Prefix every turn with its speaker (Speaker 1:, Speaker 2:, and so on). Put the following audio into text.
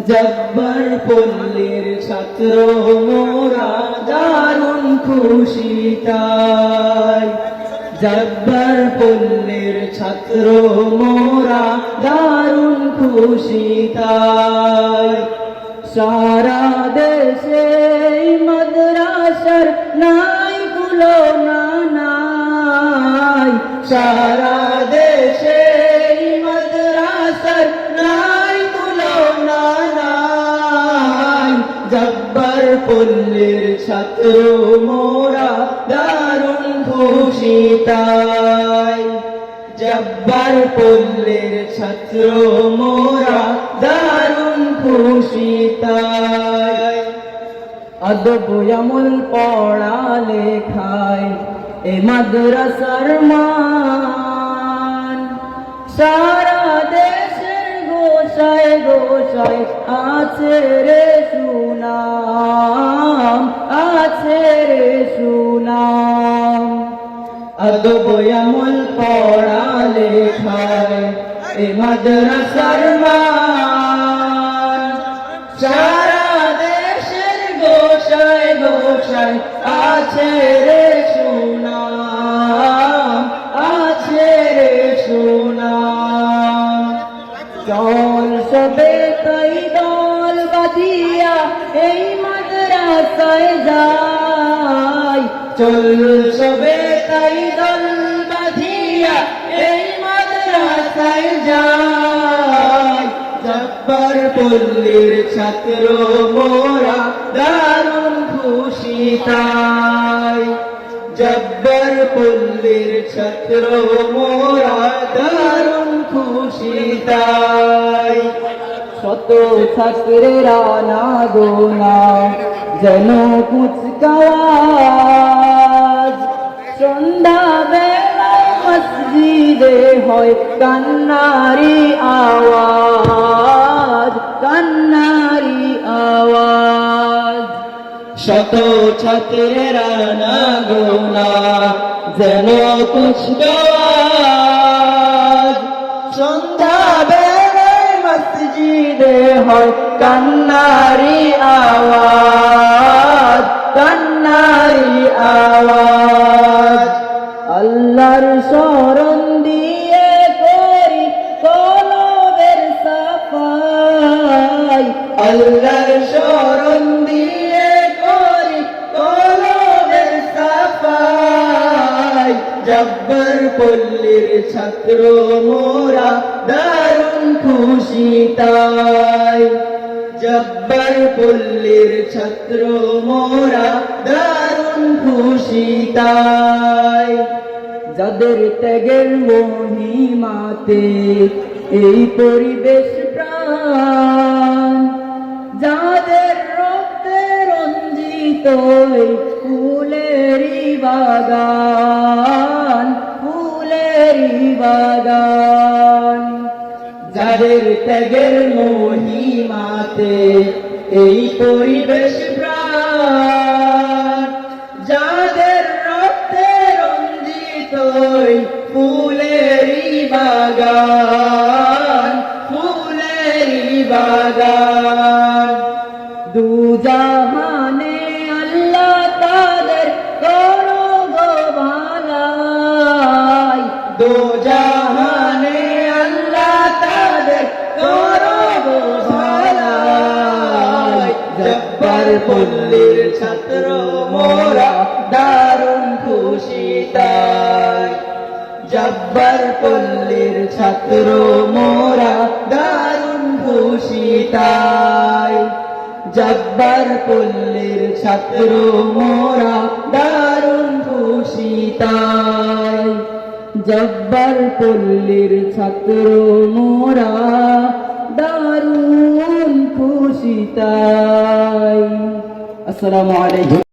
Speaker 1: জব্বার পল্লীর ছাত্র মোরা দারুণ খুশি তাই। জব্বার পল্লীর ছাত্র মোরা দারুণ খুশি তাই। সারা দেশে মাদ্রাসার নাই তুলনা নাই। সারা দেশে মাদ্রাসার নাই তুলনা নাই। জব্বার পল্লীর ছাত্র মোরা দারুণ খুশি তাই। জব্বার পল্লীর ছাত্র মোরা দারুণ খুশি তাই। আদব আমল পড়া লেখায় এ মাদ্রাসার মান। সারা দেশের গোসায় গোসায় আছে রে সুনাম, আছে রে সুনাম। আদব আমল পড়া লেখায় এ মাদ্রাসার মান। সারা দেশের গোসায় গোসায় আছে রে সুনাম, আছে রে সুনাম। চল সবে তাই দল বাঁধিয়া এই মাদ্রাসায় যাই। চল সবে তাই দল বাঁধিয়া এই মাদ্রাসায় যাই। জব্বার পল্লীর ছাত্র মোরা দারুণ খুশি তাই। জব্বার পল্লীর ছাত্র মোরা দারুণ খুশি তাই। শত ছাত্রেরা না গোনা যেন কুচকাওয়াজ। সন্ধ্যা বেলায় মসজিদে হয় কান্নারি আওয়াজ, কান্নারি আওয়াজ। শত ছাত্রেরা না গোনা যেন কুচকাওয়াজ। সন্ধ্যা বেলায় মসজিদে হয় কান্নারি আওয়াজ, কান্নারি আওয়াজ। আল্লাহর শরণ দিয়ে করি কলবের সাফাই। আল্লাহর শরণ দিয়ে করি কলবের সাফাই। জব্বার পল্লীর ছাত্র মোরা দারুণ খুশি তাই। জব্বার পল্লীর ছাত্র মোরা দারুণ খুশি তাই। যাদের ত্যাগের মহিমাতে এই পরিবেশ প্রাণ। যাদের রক্তে রঞ্জিত এই ফুলেরই বাগান, ফুলেরই বাগান। যাদের ত্যাগের মহিমাতে এই পরিবেশ প্রাণ। যাদের রক্তে রঞ্জিত ফুলেরই বাগান, ফুলেরই বাগান। দু জাহানে আল্লাহ তাদের করো গো ভালাই। দু জাহানে আল্লাহ তাদের করো গো ভালাই। জব্বার পল্লীর ছাত্র মোরা দারুণ খুশি তাই। জব্বার পল্লীর ছাত্র মোরা দারুণ খুশি তাই। জব্বার পল্লীর ছাত্র মোরা দারুণ খুশি তাই। জব্বার পল্লীর ছাত্র মোরা দারুণ খুশি তাই। আসসালামু আলাইকুম।